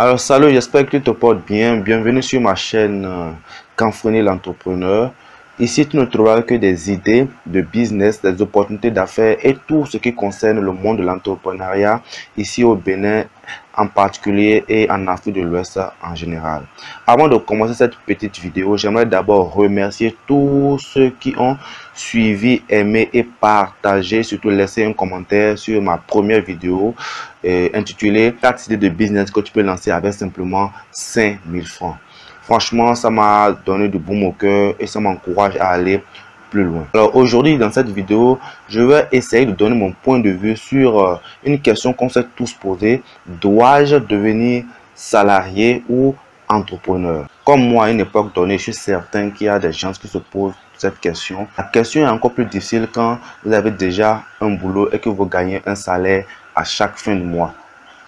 Alors salut, j'espère que tu te portes bien. Bienvenue sur ma chaîne Canfreni l'entrepreneur. Ici, tu ne trouveras que des idées de business, des opportunités d'affaires et tout ce qui concerne le monde de l'entrepreneuriat ici au Bénin en particulier et en Afrique de l'Ouest en général. Avant de commencer cette petite vidéo, j'aimerais d'abord remercier tous ceux qui ont suivi, aimé et partagé, surtout laisser un commentaire sur ma première vidéo intitulée 4 idées de business que tu peux lancer avec simplement 5000 francs. Franchement, ça m'a donné du baume au cœur et ça m'encourage à aller plus loin. Alors aujourd'hui, dans cette vidéo, je vais essayer de donner mon point de vue sur une question qu'on s'est tous posée. Dois-je devenir salarié ou entrepreneur? Comme moi, à une époque donnée, je suis certain qu'il y a des gens qui se posent cette question. La question est encore plus difficile quand vous avez déjà un boulot et que vous gagnez un salaire à chaque fin de mois.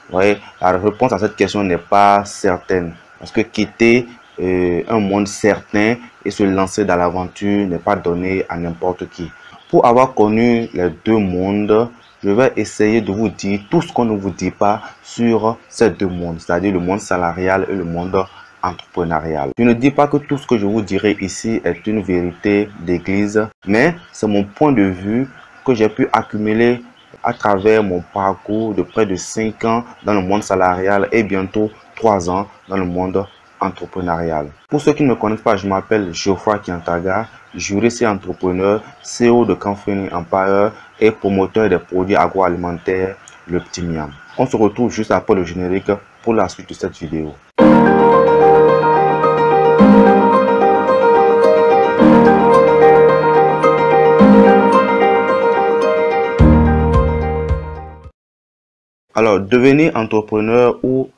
Vous voyez, la réponse à cette question n'est pas certaine. Parce que quitter un monde certain et se lancer dans l'aventure n'est pas donné à n'importe qui. Pour avoir connu les deux mondes, je vais essayer de vous dire tout ce qu'on ne vous dit pas sur ces deux mondes, c'est-à-dire le monde salarial et le monde entrepreneurial. Je ne dis pas que tout ce que je vous dirai ici est une vérité d'église, mais c'est mon point de vue que j'ai pu accumuler à travers mon parcours de près de 5 ans dans le monde salarial et bientôt 3 ans dans le monde entrepreneurial. Pour ceux qui ne me connaissent pas, je m'appelle Geoffroy Kiantaga, juriste et entrepreneur, CEO de Canfreni Empire et promoteur des produits agroalimentaires Le Petit Miam. On se retrouve juste après le générique pour la suite de cette vidéo. Alors, devenir entrepreneur ou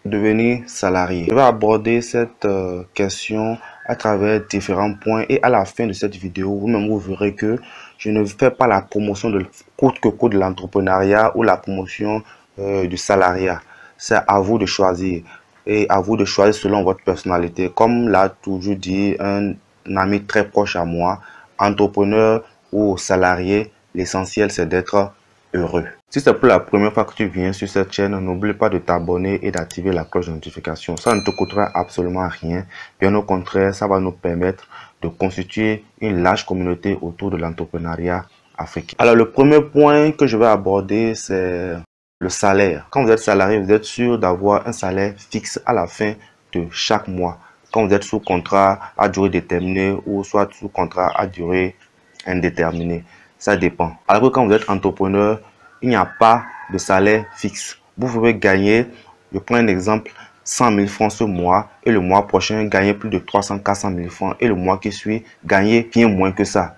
devenir salarié. Je vais aborder cette question à travers différents points et à la fin de cette vidéo, vous-même vous verrez que je ne fais pas la promotion de coûte que coûte de l'entrepreneuriat ou la promotion du salariat. C'est à vous de choisir et à vous de choisir selon votre personnalité. Comme l'a toujours dit un ami très proche à moi, entrepreneur ou salarié, l'essentiel c'est d'être heureux. Si c'est pour la première fois que tu viens sur cette chaîne, n'oublie pas de t'abonner et d'activer la cloche de notification. Ça ne te coûtera absolument rien. Bien au contraire, ça va nous permettre de constituer une large communauté autour de l'entrepreneuriat africain. Alors, le premier point que je vais aborder, c'est le salaire. Quand vous êtes salarié, vous êtes sûr d'avoir un salaire fixe à la fin de chaque mois. Quand vous êtes sous contrat à durée déterminée ou soit sous contrat à durée indéterminée. Ça dépend. Alors que quand vous êtes entrepreneur, il n'y a pas de salaire fixe. Vous pouvez gagner, je prends un exemple, 100 000 francs ce mois et le mois prochain, gagner plus de 300-400 000 francs et le mois qui suit, gagner bien moins que ça.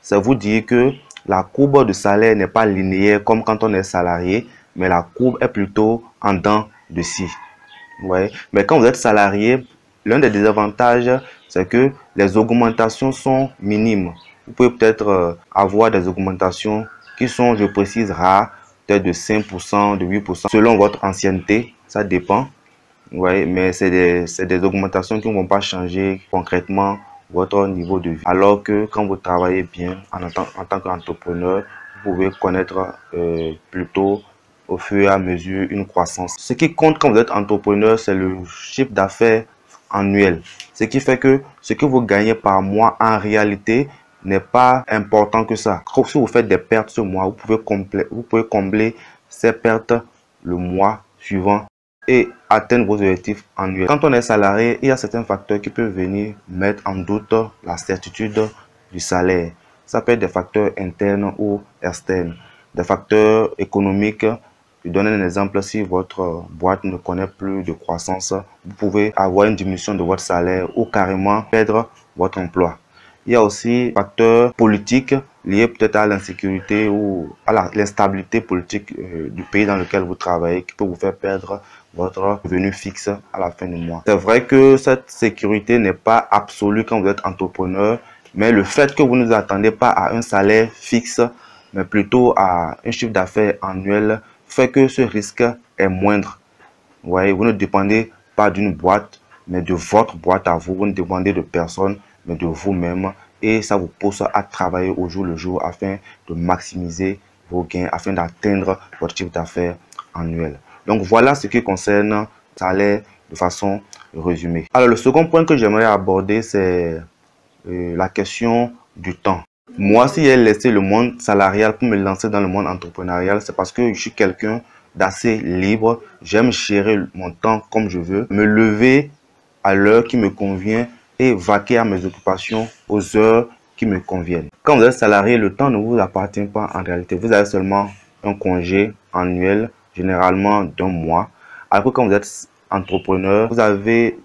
Ça vous dit que la courbe de salaire n'est pas linéaire comme quand on est salarié, mais la courbe est plutôt en dents de scie. Ouais. Mais quand vous êtes salarié, l'un des désavantages, c'est que les augmentations sont minimes. Vous pouvez peut-être avoir des augmentations qui sont, je précise, rares, peut-être de 5%, de 8%, selon votre ancienneté, ça dépend. Ouais, mais c'est des augmentations qui ne vont pas changer concrètement votre niveau de vie. Alors que quand vous travaillez bien en tant qu'entrepreneur, vous pouvez connaître plutôt au fur et à mesure une croissance. Ce qui compte quand vous êtes entrepreneur, c'est le chiffre d'affaires annuel. Ce qui fait que ce que vous gagnez par mois en réalité n'est pas important que ça. Si vous faites des pertes ce mois, vous pouvez combler ces pertes le mois suivant et atteindre vos objectifs annuels. Quand on est salarié, il y a certains facteurs qui peuvent venir mettre en doute la certitude du salaire. Ça peut être des facteurs internes ou externes, des facteurs économiques. Je donne un exemple, si votre boîte ne connaît plus de croissance, vous pouvez avoir une diminution de votre salaire ou carrément perdre votre emploi. Il y a aussi des facteurs politiques liés peut-être à l'insécurité ou à l'instabilité politique du pays dans lequel vous travaillez qui peut vous faire perdre votre revenu fixe à la fin du mois. C'est vrai que cette sécurité n'est pas absolue quand vous êtes entrepreneur, mais le fait que vous ne vous attendez pas à un salaire fixe, mais plutôt à un chiffre d'affaires annuel, fait que ce risque est moindre. Vous voyez, vous ne dépendez pas d'une boîte, mais de votre boîte à vous. Vous ne dépendez de personne, mais de vous-même. Et ça vous pousse à travailler au jour le jour afin de maximiser vos gains, afin d'atteindre votre chiffre d'affaires annuel. Donc voilà ce qui concerne salaire de façon résumée. Alors, le second point que j'aimerais aborder, c'est la question du temps. Moi, si j'ai laissé le monde salarial pour me lancer dans le monde entrepreneurial, c'est parce que je suis quelqu'un d'assez libre. J'aime gérer mon temps comme je veux, me lever à l'heure qui me convient et vaquer à mes occupations aux heures qui me conviennent. Quand vous êtes salarié, le temps ne vous appartient pas en réalité. Vous avez seulement un congé annuel, généralement d'un mois. Alors que quand vous êtes entrepreneur, vous avez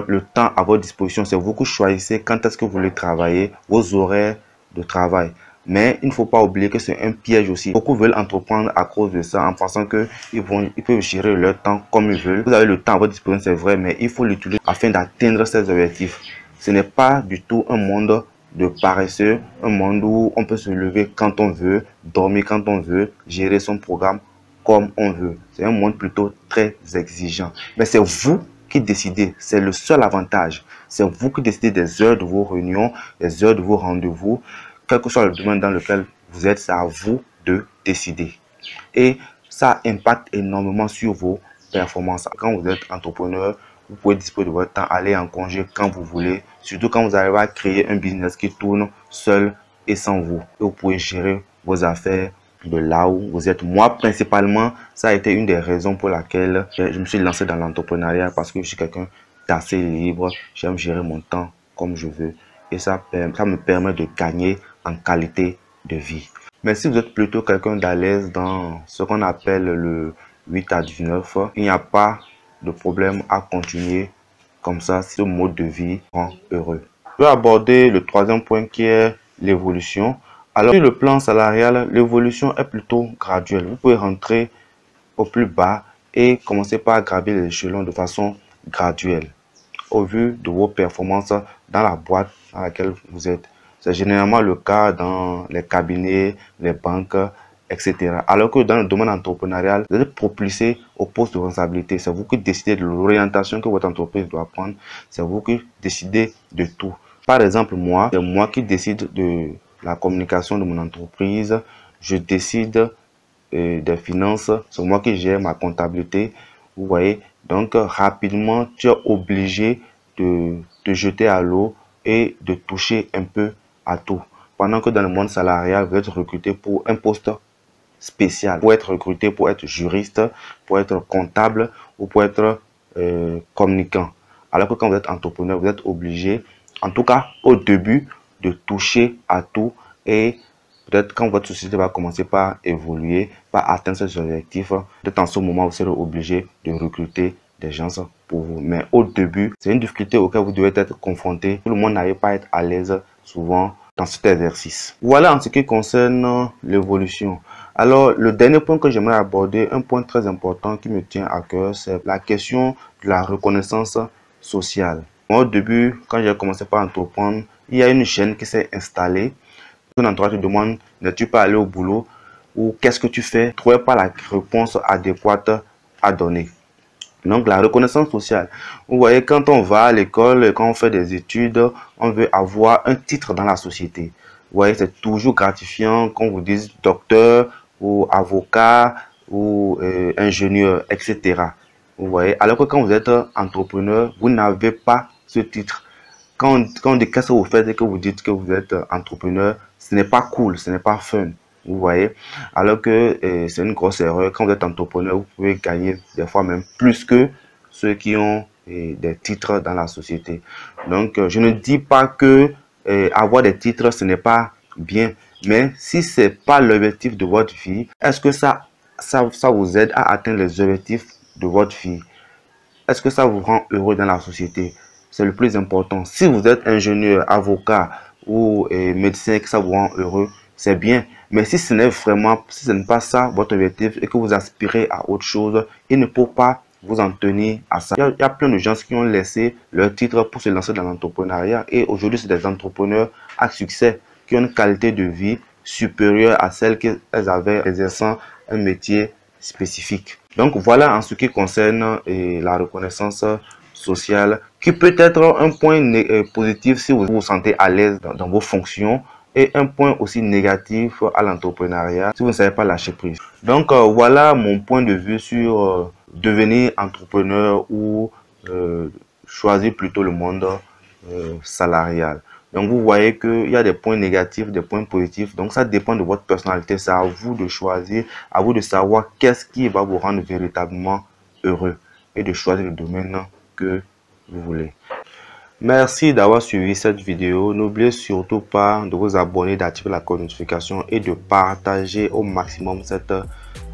le temps à votre disposition. C'est vous qui choisissez quand est-ce que vous voulez travailler, vos horaires de travail. Mais il ne faut pas oublier que c'est un piège aussi. Beaucoup veulent entreprendre à cause de ça en pensant qu'ils peuvent gérer leur temps comme ils veulent. Vous avez le temps à votre disposition, c'est vrai, mais il faut l'utiliser afin d'atteindre ces objectifs. Ce n'est pas du tout un monde de paresseux, un monde où on peut se lever quand on veut, dormir quand on veut, gérer son programme comme on veut. C'est un monde plutôt très exigeant. Mais c'est vous qui décidez, c'est le seul avantage. C'est vous qui décidez des heures de vos réunions, des heures de vos rendez-vous. Quel que soit le domaine dans lequel vous êtes, c'est à vous de décider. Et ça impacte énormément sur vos performances. Quand vous êtes entrepreneur, vous pouvez disposer de votre temps, aller en congé quand vous voulez. Surtout quand vous arrivez à créer un business qui tourne seul et sans vous. Et vous pouvez gérer vos affaires de là où vous êtes. Moi, principalement, ça a été une des raisons pour laquelle je me suis lancé dans l'entrepreneuriat parce que je suis quelqu'un d'assez libre. J'aime gérer mon temps comme je veux. Et ça me permet de gagner en qualité de vie. Mais si vous êtes plutôt quelqu'un d'à l'aise dans ce qu'on appelle le 8 à 19, il n'y a pas de problème à continuer comme ça. Ce mode de vie rend heureux. Je vais aborder le troisième point qui est l'évolution. Alors, sur le plan salarial, l'évolution est plutôt graduelle. Vous pouvez rentrer au plus bas et commencer par gravir les échelons de façon graduelle au vu de vos performances dans la boîte dans laquelle vous êtes. C'est généralement le cas dans les cabinets, les banques, etc. Alors que dans le domaine entrepreneurial, vous êtes propulsé au poste de responsabilité. C'est vous qui décidez de l'orientation que votre entreprise doit prendre. C'est vous qui décidez de tout. Par exemple, moi, c'est moi qui décide de la communication de mon entreprise. Je décide des finances. C'est moi qui gère ma comptabilité. Vous voyez, donc rapidement, tu es obligé de te jeter à l'eau et de toucher un peu à tout. Pendant que dans le monde salarial, vous êtes recruté pour un poste spécial. Pour être recruté, pour être juriste, pour être comptable ou pour être communicant. Alors que quand vous êtes entrepreneur, vous êtes obligé, en tout cas au début, de toucher à tout et peut-être quand votre société va commencer par évoluer, par atteindre ses objectifs, peut-être en ce moment, vous serez obligé de recruter des gens pour vous. Mais au début, c'est une difficulté auquel vous devez être confronté. Tout le monde n'arrive pas à être à l'aise souvent dans cet exercice. Voilà en ce qui concerne l'évolution. Alors, le dernier point que j'aimerais aborder, un point très important qui me tient à cœur, c'est la question de la reconnaissance sociale. Moi, au début, quand j'ai commencé par entreprendre, il y a une chaîne qui s'est installée. Ton entourage te demande, n'es-tu pas allé au boulot ou qu'est-ce que tu fais? Trouvez pas la réponse adéquate à donner. Donc, la reconnaissance sociale. Vous voyez, quand on va à l'école, quand on fait des études, on veut avoir un titre dans la société. Vous voyez, c'est toujours gratifiant qu'on vous dise docteur ou avocat ou ingénieur, etc. Vous voyez, alors que quand vous êtes entrepreneur, vous n'avez pas ce titre. Quand on dit qu'est-ce que vous faites et que vous dites que vous êtes entrepreneur, ce n'est pas cool, ce n'est pas fun. Vous voyez, alors que c'est une grosse erreur. Quand vous êtes entrepreneur, vous pouvez gagner des fois même plus que ceux qui ont des titres dans la société. Donc, je ne dis pas que avoir des titres, ce n'est pas bien. Mais si ce n'est pas l'objectif de votre vie, est-ce que ça vous aide à atteindre les objectifs de votre vie? Est-ce que ça vous rend heureux dans la société? C'est le plus important. Si vous êtes ingénieur, avocat ou médecin et que ça vous rend heureux, c'est bien. Mais si ce n'est pas ça votre objectif et que vous aspirez à autre chose, il ne faut pas vous en tenir à ça. Il y a plein de gens qui ont laissé leur titre pour se lancer dans l'entrepreneuriat et aujourd'hui, c'est des entrepreneurs à succès qui ont une qualité de vie supérieure à celle qu'elles avaient exerçant un métier spécifique. Donc voilà en ce qui concerne la reconnaissance sociale qui peut être un point positif si vous vous sentez à l'aise dans vos fonctions et un point aussi négatif à l'entrepreneuriat si vous ne savez pas lâcher prise. Donc voilà mon point de vue sur devenir entrepreneur ou choisir plutôt le monde salarial. Donc, vous voyez qu'il y a des points négatifs, des points positifs. Donc, ça dépend de votre personnalité. C'est à vous de choisir, à vous de savoir qu'est-ce qui va vous rendre véritablement heureux et de choisir le domaine que vous voulez. Merci d'avoir suivi cette vidéo. N'oubliez surtout pas de vous abonner, d'activer la notification et de partager au maximum cette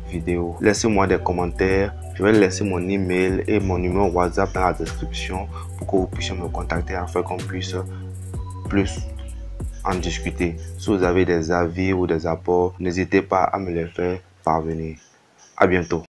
vidéo. Laissez-moi des commentaires. Je vais laisser mon email et mon numéro WhatsApp dans la description pour que vous puissiez me contacter afin qu'on puisse plus en discuter. Si vous avez des avis ou des apports, n'hésitez pas à me les faire parvenir. À bientôt.